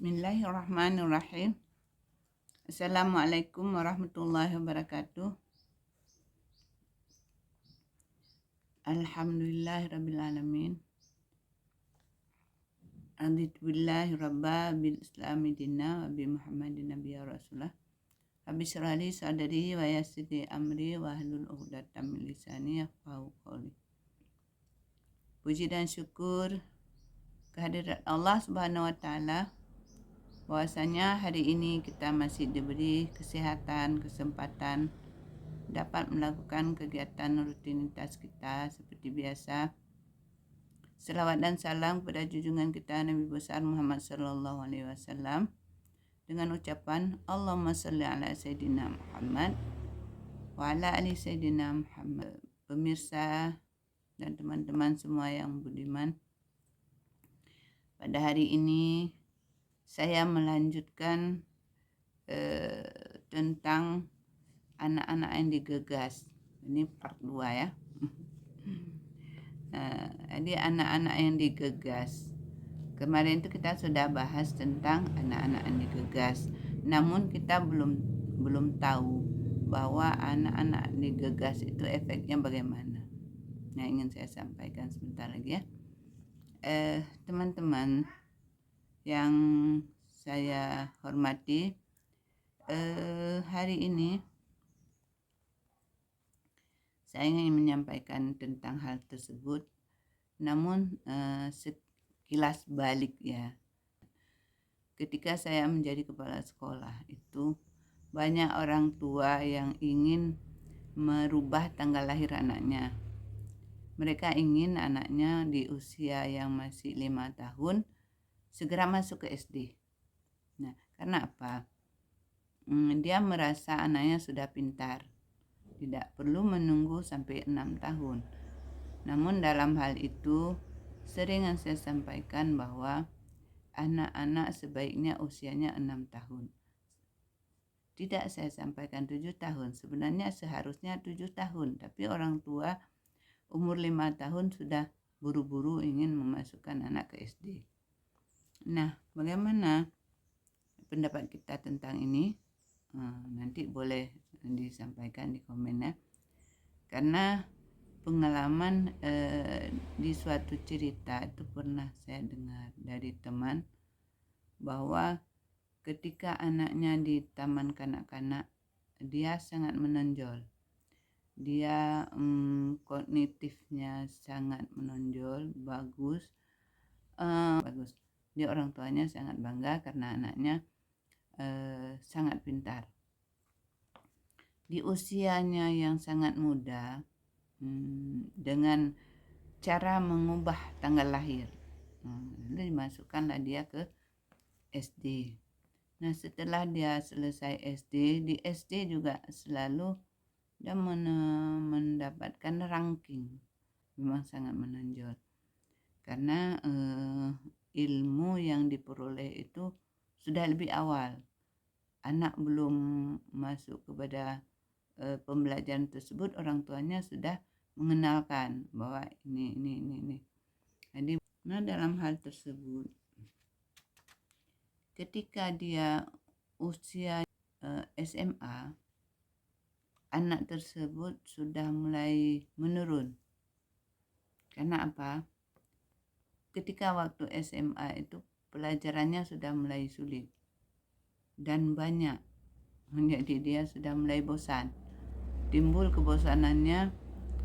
Bismillahirrahmanirrahim. Assalamualaikum warahmatullahi wabarakatuh. Alhamdulillahirrabbilalamin. Raditu billahi rabba bil islami dinna wa bi muhammadin nabiyya rasulah. Rabbi shrah li sadri wa yassir li amri wa hlul 'uqdatam min lisani yafqahu qawli. Puji dan syukur kehadirat Allah Subhanahu wa taala bahwasanya hari ini kita masih diberi kesehatan, kesempatan dapat melakukan kegiatan rutinitas kita seperti biasa. Selawat dan salam kepada junjungan kita Nabi besar Muhammad sallallahu alaihi wasallam dengan ucapan Allahumma shalli ala sayyidina Muhammad wa ala ali sayyidina Muhammad. Pemirsa dan teman-teman semua yang budiman, pada hari ini saya melanjutkan tentang anak-anak yang digegas. Ini part 2 ya. Jadi anak-anak yang digegas. Kemarin itu kita sudah bahas tentang anak-anak yang digegas. Namun kita belum tahu bahwa anak-anak digegas itu efeknya bagaimana. Nah, ingin saya sampaikan sebentar lagi ya. Teman-teman yang saya hormati, hari ini saya ingin menyampaikan tentang hal tersebut, namun sekilas balik ya. Ketika saya menjadi kepala sekolah itu banyak orang tua yang ingin merubah tanggal lahir anaknya. Mereka ingin anaknya di usia yang masih 5 tahun segera masuk ke SD. Nah, karena apa? Dia merasa anaknya sudah pintar, tidak perlu menunggu sampai 6 tahun. Namun dalam hal itu sering saya sampaikan bahwa anak-anak sebaiknya usianya 6 tahun. Tidak saya sampaikan 7 tahun, sebenarnya seharusnya 7 tahun, tapi orang tua umur 5 tahun sudah buru-buru ingin memasukkan anak ke SD. Nah, bagaimana pendapat kita tentang ini? Nanti boleh disampaikan di komen ya. Karena pengalaman di suatu cerita itu pernah saya dengar dari teman bahwa ketika anaknya di taman kanak-kanak, dia sangat menonjol. Dia kognitifnya sangat menonjol, bagus. Dia orang tuanya sangat bangga karena anaknya sangat pintar. Di usianya yang sangat muda, dengan cara mengubah tanggal lahir, lalu dimasukkanlah dia ke SD. Nah, setelah dia selesai SD, di SD juga selalu dia mendapatkan ranking, memang sangat menonjol karena ilmu yang diperoleh itu sudah lebih awal. Anak belum masuk kepada pembelajaran tersebut, orang tuanya sudah mengenalkan bahwa ini. Jadi, dalam hal tersebut, ketika dia usia SMA, anak tersebut sudah mulai menurun. Karena apa? Ketika waktu SMA itu pelajarannya sudah mulai sulit dan banyak, jadi dia sudah mulai bosan. Timbul kebosanannya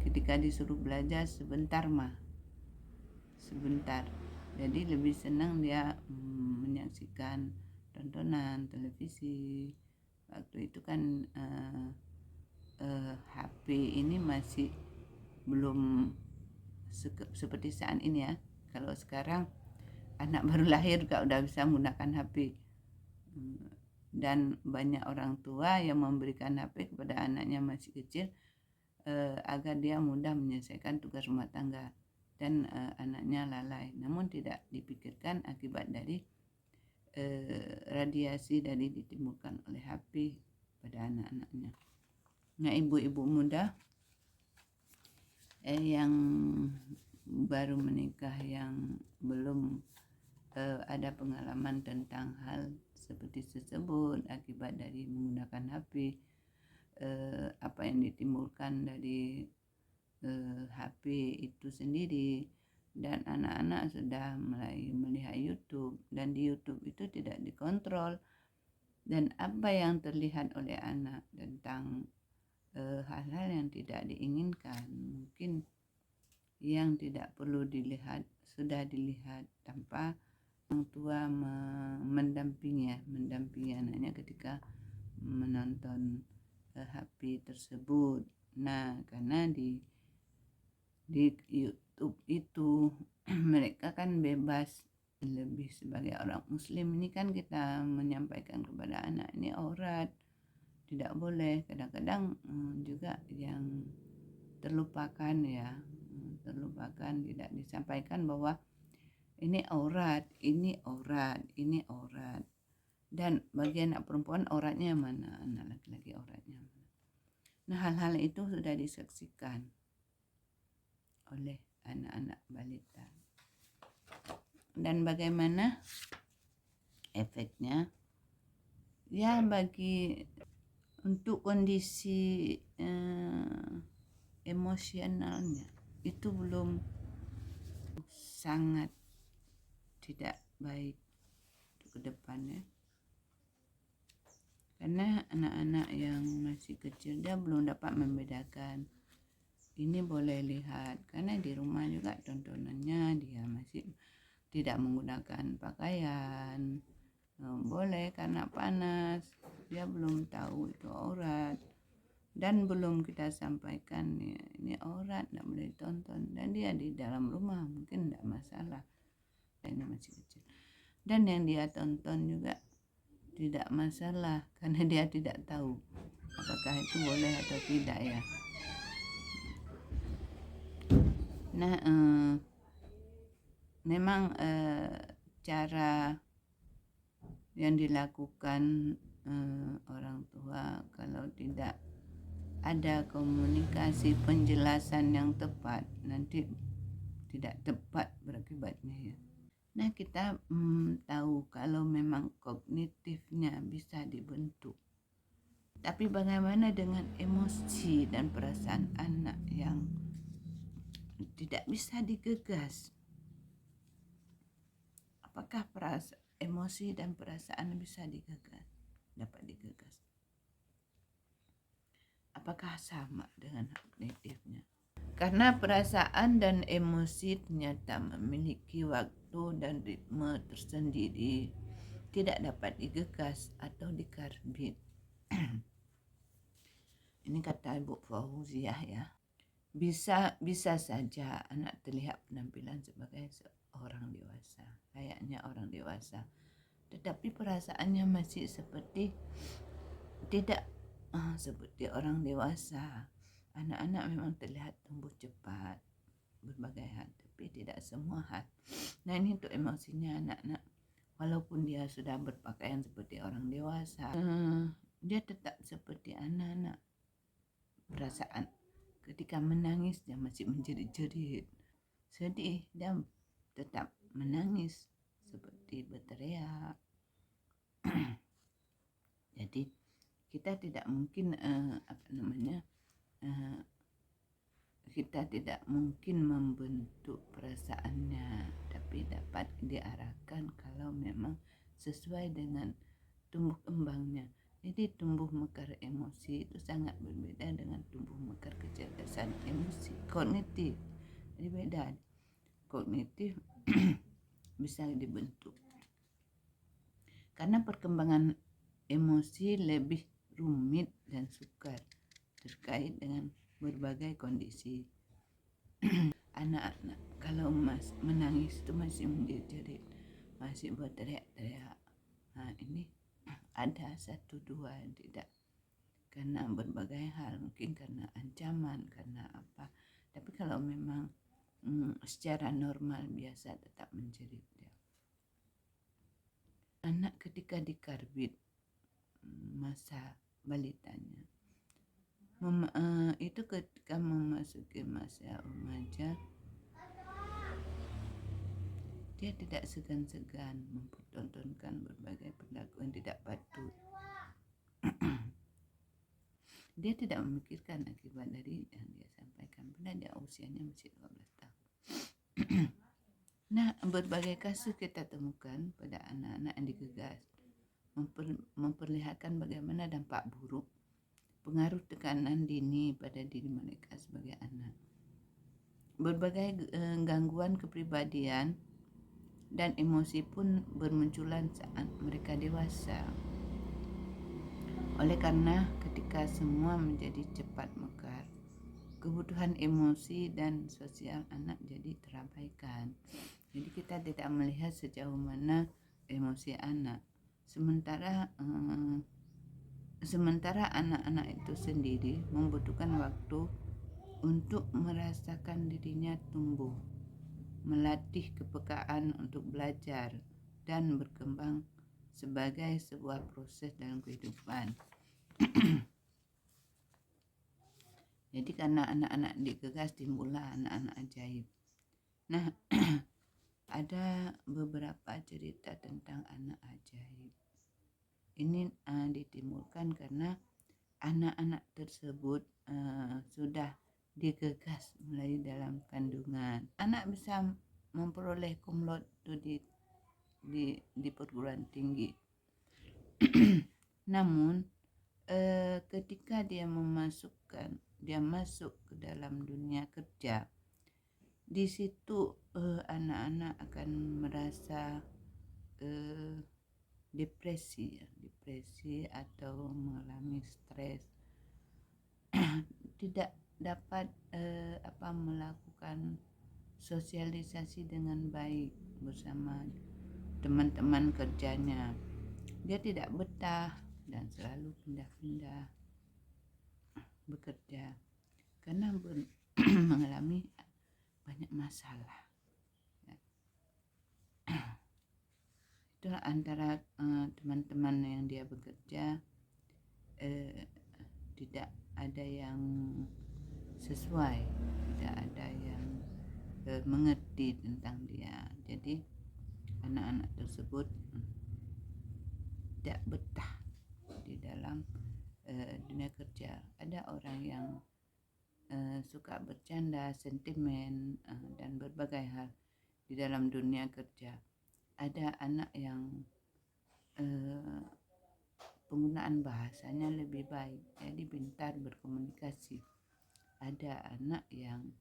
ketika disuruh belajar sebentar. Jadi lebih senang dia menyaksikan tontonan televisi. Waktu itu kan HP ini masih belum seperti saat ini ya. Kalau sekarang anak baru lahir juga udah bisa menggunakan HP. Dan banyak orang tua yang memberikan HP kepada anaknya masih kecil agar dia mudah menyelesaikan tugas rumah tangga dan anaknya lalai. Namun tidak dipikirkan akibat dari radiasi dari ditimbulkan oleh HP pada anak-anaknya. Nah, ibu-ibu muda yang baru menikah, yang belum ada pengalaman tentang hal seperti tersebut akibat dari menggunakan HP, apa yang ditimbulkan dari HP itu sendiri. Dan anak-anak sudah mulai melihat YouTube, dan di YouTube itu tidak dikontrol, dan apa yang terlihat oleh anak tentang hal-hal yang tidak diinginkan, mungkin yang tidak perlu dilihat sudah dilihat tanpa orang tua mendampingi anaknya ketika menonton HP tersebut. Nah, karena di YouTube itu mereka kan bebas, lebih sebagai orang muslim ini kan kita menyampaikan kepada anak ini aurat, tidak boleh. Kadang-kadang juga yang terlupakan ya, tidak disampaikan bahwa ini aurat, ini aurat, ini aurat. Dan bagi anak perempuan auratnya mana, anak laki-laki auratnya mana. Nah, hal-hal itu sudah disaksikan oleh anak-anak balita. Dan bagaimana efeknya? Ya, untuk kondisi emosionalnya itu belum, sangat tidak baik ke depannya. Karena anak-anak yang masih kecil dia belum dapat membedakan. Ini boleh lihat karena di rumah juga tontonannya dia masih tidak menggunakan pakaian. Boleh karena panas, dia belum tahu itu aurat, dan belum kita sampaikan ya, ini aurat, tidak boleh ditonton. Dan dia di dalam rumah mungkin tidak masalah, ini masih kecil. Dan yang dia tonton juga tidak masalah karena dia tidak tahu apakah itu boleh atau tidak ya. Nah, memang cara yang dilakukan orang tua kalau tidak ada komunikasi penjelasan yang tepat, nanti tidak tepat berakibatnya ya. Nah, kita tahu kalau memang kognitifnya bisa dibentuk, tapi bagaimana dengan emosi dan perasaan anak yang tidak bisa digegas? Apakah emosi dan perasaan bisa dapat digegas? Apakah sama dengan kognitifnya? Karena perasaan dan emosi ternyata memiliki waktu dan ritme tersendiri, tidak dapat digegas atau dikarbit. Ini kata Ibu Fauziah ya. Bisa saja anak terlihat penampilan sebagai seorang dewasa, kayaknya orang dewasa, tetapi perasaannya masih tidak seperti orang dewasa. Anak-anak memang terlihat tumbuh cepat berbagai hal, tapi tidak semua hal. Nah, ini untuk emosinya anak-anak. Walaupun dia sudah berpakaian seperti orang dewasa, dia tetap seperti anak-anak. Perasaan ketika menangis dia masih menjerit-jerit, sedih dia tetap menangis seperti berteriak. Jadi kita tidak mungkin kita tidak mungkin membentuk perasaannya, tapi dapat diarahkan kalau memang sesuai dengan tumbuh kembangnya. Jadi tumbuh mekar emosi itu sangat berbeda dengan tumbuh mekar kecerdasan emosi kognitif. Jadi beda. Kognitif bisa dibentuk karena perkembangan emosi lebih rumit dan sukar terkait dengan berbagai kondisi. Anak-anak kalau menangis itu masih menjerit, masih berteriak-teriak. Nah, ini ada 1-2 yang tidak, karena berbagai hal, mungkin karena ancaman, karena apa. Tapi kalau memang secara normal biasa tetap menjerit ya. Anak ketika dikarbit masa balitanya, itu ketika memasuki masa remaja, dia tidak segan-segan mempertontonkan berbagai perilaku yang tidak patut. Dia tidak memikirkan akibat dari yang dia sampaikan, padahal dia usianya masih 12 tahun. Nah, berbagai kasus kita temukan pada anak-anak yang digegas, memperlihatkan bagaimana dampak buruk pengaruh tekanan dini pada diri mereka sebagai anak. Berbagai gangguan kepribadian dan emosi pun bermunculan saat mereka dewasa. Oleh karena ketika semua menjadi cepat mekar, kebutuhan emosi dan sosial anak jadi terabaikan. Jadi kita tidak melihat sejauh mana emosi anak. Sementara anak-anak itu sendiri membutuhkan waktu untuk merasakan dirinya tumbuh, melatih kepekaan untuk belajar dan berkembang sebagai sebuah proses dalam kehidupan. Jadi karena anak-anak digegas timbullah anak-anak ajaib. Nah, ada beberapa cerita tentang anak ajaib. Ini ditimbulkan karena anak-anak tersebut sudah digegas mulai dalam kandungan. Anak bisa memperoleh cum laude di perguruan tinggi. Namun ketika dia masuk ke dalam dunia kerja, di situ anak-anak akan merasa depresi atau mengalami stres, tidak dapat melakukan sosialisasi dengan baik bersama teman-teman kerjanya. Dia tidak betah dan selalu pindah-pindah bekerja karena mengalami banyak masalah. Itulah antara teman-teman yang dia bekerja tidak ada yang sesuai, tidak ada yang mengerti tentang dia. Jadi anak-anak tersebut tidak betah di dalam dunia kerja. Ada orang yang suka bercanda, sentimen, dan berbagai hal di dalam dunia kerja. Ada anak yang penggunaan bahasanya lebih baik, jadi pintar berkomunikasi. Ada anak yang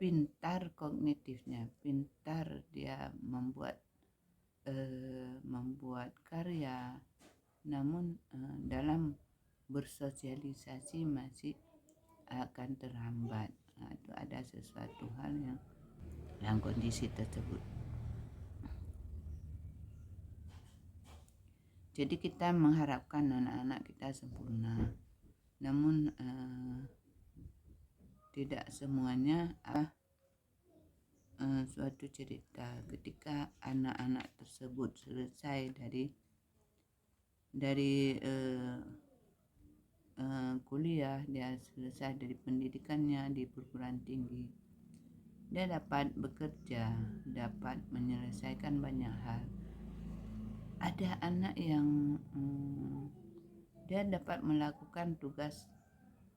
pintar kognitifnya, pintar dia membuat karya, namun dalam bersosialisasi masih akan terhambat. Itu ada sesuatu hal yang kondisi tersebut. Jadi kita mengharapkan anak-anak kita sempurna, namun tidak semuanya suatu cerita. Ketika anak-anak tersebut selesai dari kuliah, dia selesai dari pendidikannya di perguruan tinggi, dia dapat bekerja, dapat menyelesaikan banyak hal. Ada anak yang dia dapat melakukan tugas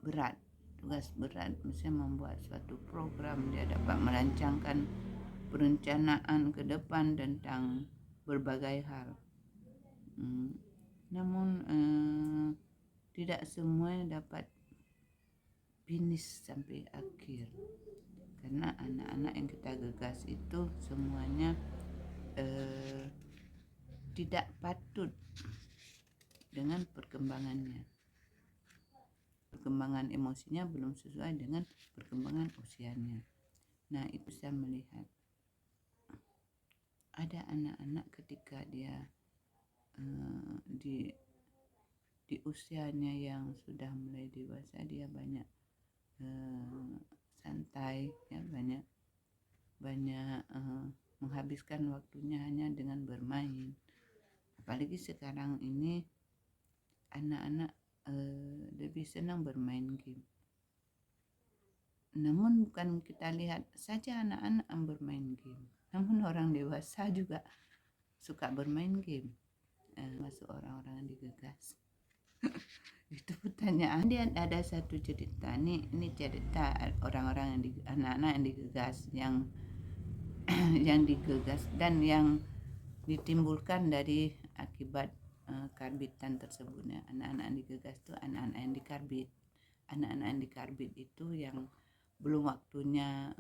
berat, misalnya membuat suatu program, dia dapat merancangkan perencanaan ke depan tentang berbagai hal. Namun tidak semuanya dapat finish sampai akhir, karena anak-anak yang kita gegas itu semuanya tidak patut dengan perkembangannya. Perkembangan emosinya belum sesuai dengan perkembangan usianya. Nah, itu saya melihat ada anak-anak ketika dia di usianya yang sudah mulai dewasa, dia banyak santai, ya, banyak menghabiskan waktunya hanya dengan bermain. Apalagi sekarang ini anak-anak lebih senang bermain game. Namun bukan kita lihat saja anak-anak yang bermain game, Namun orang dewasa juga suka bermain game, masuk orang-orang yang digegas. Itu pertanyaan. Dia ada satu cerita nih, ini cerita orang-orang yang anak-anak yang digegas, yang yang digegas dan yang ditimbulkan dari akibat karbitan tersebut. Anak-anak yang digegas itu anak-anak yang dikarbit. Anak-anak yang dikarbit itu yang belum waktunya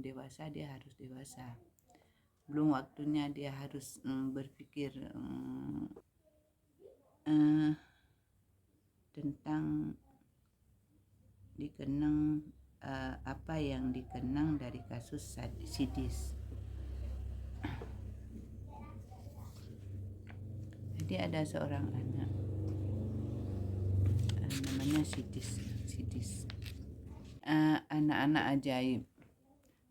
dewasa, dia harus dewasa. Belum waktunya dia harus berpikir tentang dikenang apa yang dikenang dari kasus sidis. Jadi ada seorang anak namanya sidis. Anak-anak ajaib.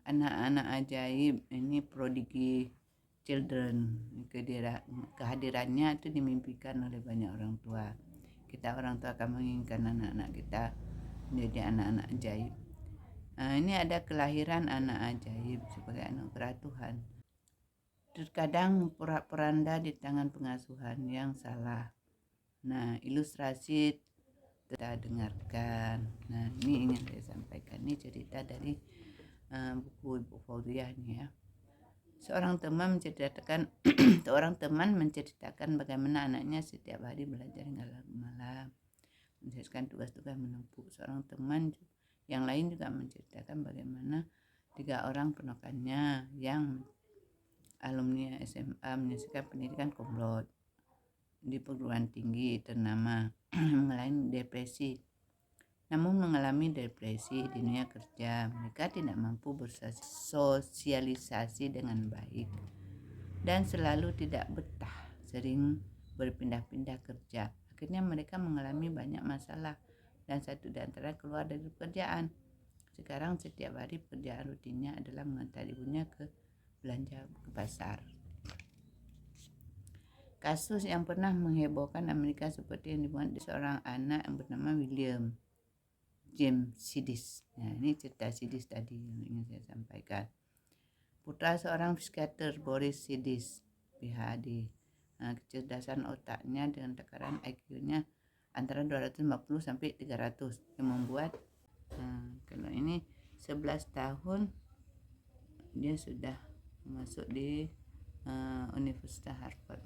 Anak-anak ajaib ini prodigy children. Kehadirannya itu dimimpikan oleh banyak orang tua. Kita orang tua akan menginginkan anak-anak kita menjadi anak-anak ajaib. Ini ada kelahiran anak ajaib sebagai anugerah Tuhan. Terkadang porak-poranda di tangan pengasuhan yang salah. Nah, ilustrasi kita dengarkan. Nah, ini ingin saya sampaikan. Ini cerita dari buku Ibu Fauzia nih ya. Seorang teman menceritakan bagaimana anaknya setiap hari belajar hingga larut malam, menyelesaikan tugas-tugas menumpuk. Seorang teman yang lain juga menceritakan bagaimana 3 orang ponakannya yang alumni SMA menyelesaikan pendidikan kumlot di perguruan tinggi ternama mengalami depresi di dunia kerja. Mereka tidak mampu bersosialisasi dengan baik dan selalu tidak betah, sering berpindah-pindah kerja. Akhirnya mereka mengalami banyak masalah dan satu di antara keluar dari pekerjaan. Sekarang setiap hari pekerjaan rutinnya adalah mengantar ibunya ke belanja ke pasar. Kasus yang pernah menghebohkan Amerika seperti yang dibuat seorang anak yang bernama William James Sidis. Nah, ini cerita Sidis tadi yang ingin saya sampaikan. Putra seorang psikiater, Boris Sidis, PhD. Kecerdasan otaknya dengan takaran IQ-nya antara 250 sampai 300 yang membuat kalau ini 11 tahun dia sudah masuk di Universitas Harvard.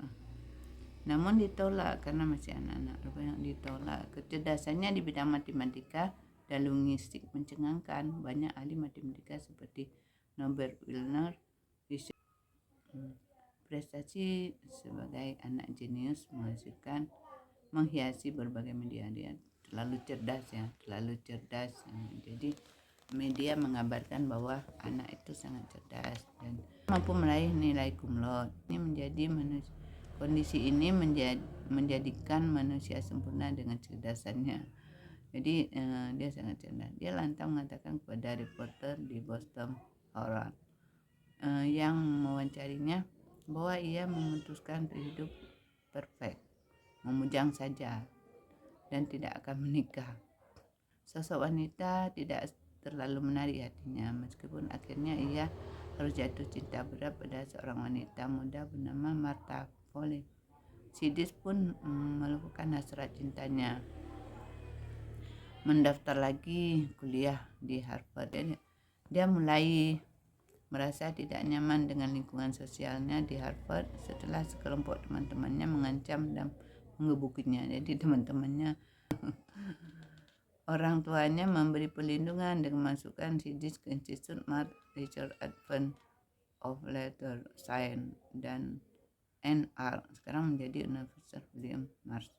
Namun ditolak karena masih anak-anak. Yang ditolak. Kecerdasannya di bidang matematika dan linguistik mencengangkan. Banyak ahli matematika seperti Norbert Wiener prestasi sebagai anak jenius menghiasi berbagai media. Dia terlalu cerdas. Jadi media mengabarkan bahwa anak itu sangat cerdas dan mampu meraih nilai kumlot. Kondisi ini menjadikan manusia sempurna dengan cerdasannya. Jadi dia sangat cerdas. Dia lantang mengatakan kepada reporter di Boston Herald yang mewawancarinya bahwa ia memutuskan untuk hidup perfect, memujang saja dan tidak akan menikah. Sosok wanita tidak terlalu menarik hatinya, meskipun akhirnya ia harus jatuh cinta berat pada seorang wanita muda bernama Martha Foley. Sidis pun melupakan hasrat cintanya, mendaftar lagi kuliah di Harvard. Dia mulai merasa tidak nyaman dengan lingkungan sosialnya di Harvard setelah sekelompok teman-temannya mengancam dan mengebukinya. Jadi teman-temannya orang tuanya memberi perlindungan dengan masukkan Sidis ke Institut Mark Richard Advent of Letter Science dan NR, sekarang menjadi Universitas William Marsh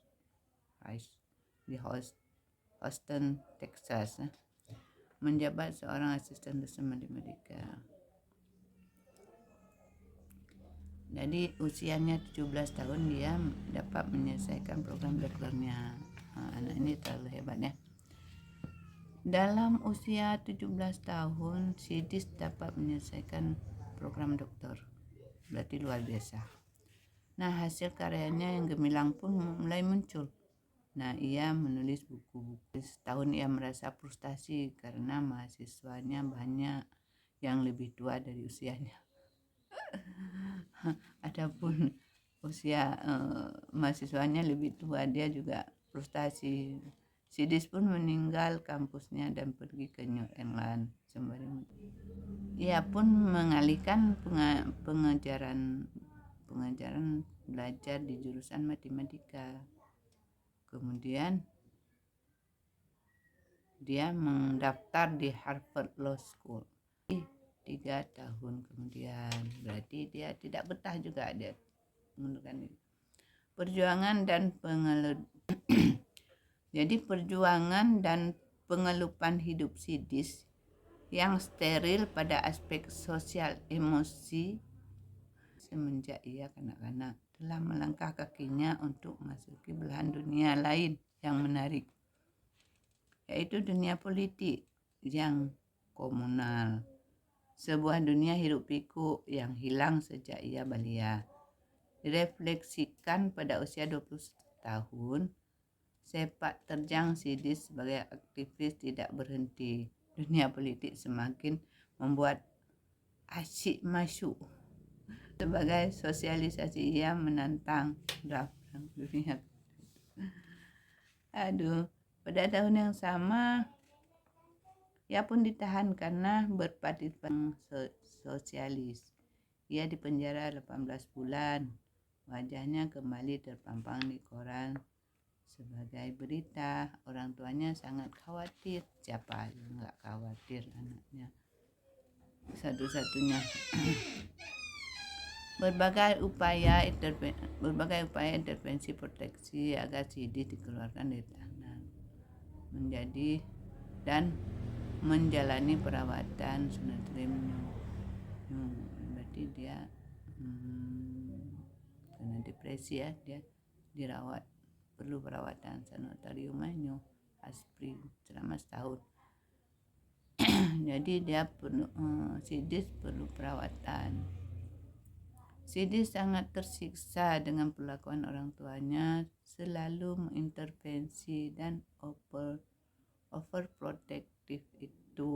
Rice di Houston, Texas, menjabat seorang asisten dosen matematika. Jadi usianya 17 tahun dia dapat menyelesaikan program dokternya. Anak ini terlalu hebat ya. Dalam usia 17 tahun Sidis dapat menyelesaikan program dokter. Berarti luar biasa. Nah, hasil karyanya yang gemilang pun mulai muncul. Nah, ia menulis buku-buku. Setahun ia merasa frustasi karena mahasiswanya banyak yang lebih tua dari usianya. Adapun usia mahasiswanya lebih tua, dia juga frustasi. Sidis pun meninggal kampusnya dan pergi ke New England sembari ia pun mengalihkan pengajaran belajar di jurusan matematika. Kemudian dia mendaftar di Harvard Law School 3 tahun kemudian. Berarti dia tidak betah juga, dia mengundurkan diri. Perjuangan dan jadi perjuangan dan pengelupan hidup Sidis yang steril pada aspek sosial emosi semenjak ia kanak-kanak telah melangkah kakinya untuk memasuki belahan dunia lain yang menarik, yaitu dunia politik yang komunal, sebuah dunia hiruk pikuk yang hilang sejak ia belia. Direfleksikan pada usia 20 tahun, sepak terjang Sidis sebagai aktivis tidak berhenti. Dunia politik semakin membuat asyik masuk. Sebagai sosialisasi ia menantang draft dunia. Pada tahun yang sama ia pun ditahan karena berpartisipasi sosialis. Ia dipenjara 18 bulan. Wajahnya kembali terpampang di koran sebagai berita. Orang tuanya sangat khawatir. Siapa yang nggak khawatir anaknya satu-satunya. Berbagai upaya intervensi proteksi agar Sidis dikeluarkan dari tahanan menjalani perawatan sanatorium. Berarti dia karena depresi ya, dia dirawat, perlu perawatan sanatorium Aspri selama setahun. Jadi dia Sidis perlu perawatan. Sidis sangat tersiksa dengan perlakuan orang tuanya, selalu mengintervensi dan overprotective itu.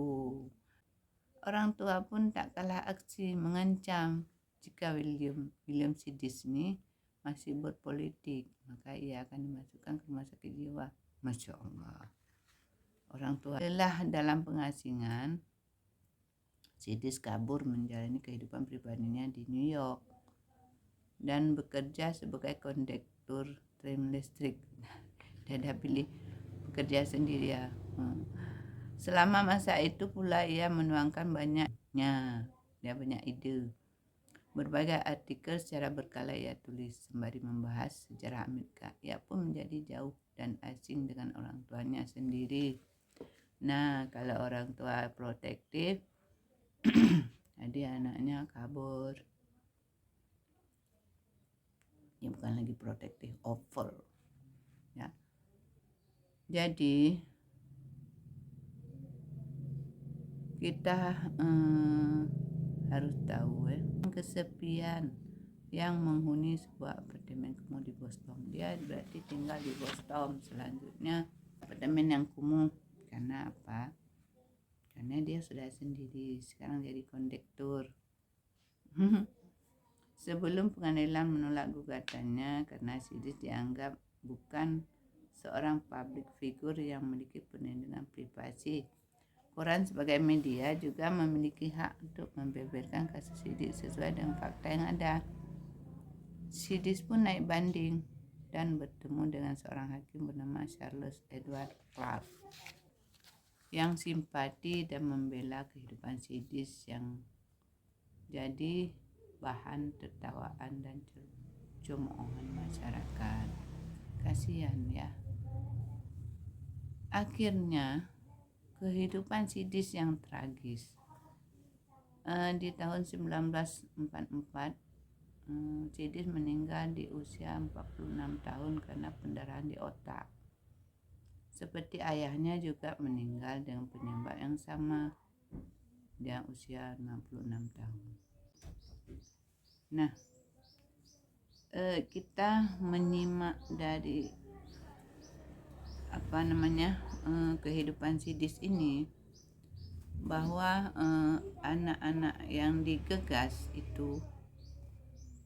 Orang tua pun tak kalah aksi mengancam jika William Sidis ini masih berpolitik, maka ia akan dimasukkan ke rumah sakit jiwa. Masya Allah. Orang tua telah dalam pengasingan, Sidis kabur menjalani kehidupan pribadinya di New York dan bekerja sebagai kondektur tram listrik. Dia dah pilih bekerja sendiri ya. Selama masa itu pula ia menuangkan banyak ide. Berbagai artikel secara berkala ia tulis sembari membahas sejarah Amerika. Ia pun menjadi jauh dan asing dengan orang tuanya sendiri. Nah, kalau orang tua protektif, jadi anaknya kabur. Ya bukan lagi protektif, over. Ya. Jadi kita harus tahu kesepian yang menghuni sebuah apartemen kumuh di Boston. Dia berarti tinggal di Boston. Selanjutnya apartemen yang kumuh. Karena apa? Karena dia sudah sendiri. Sekarang jadi kondektur. Sebelum pengadilan menolak gugatannya karena Sidis dianggap bukan seorang public figure yang memiliki perlindungan privasi. Koran sebagai media juga memiliki hak untuk membeberkan kasus Sidis sesuai dengan fakta yang ada. Sidis pun naik banding dan bertemu dengan seorang hakim bernama Charles Edward Clark yang simpati dan membela kehidupan Sidis yang jadi bahan tertawaan dan cemoohan masyarakat. Kasihan ya. Akhirnya kehidupan Sidis yang tragis. Di tahun 1944 Sidis meninggal di usia 46 tahun karena pendarahan di otak. Seperti ayahnya juga meninggal dengan penyebab yang sama. Dia usia 66 tahun. Nah, kita menyimak dari kehidupan Sidis ini bahwa anak-anak yang digegas itu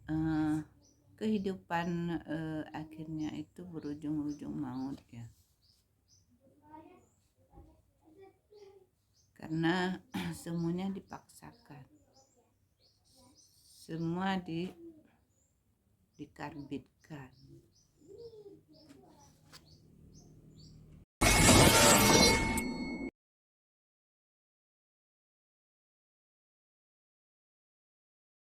eh, kehidupan akhirnya itu berujung-ujung maut ya. Karena semuanya dipaksakan, semua dikarbitkan.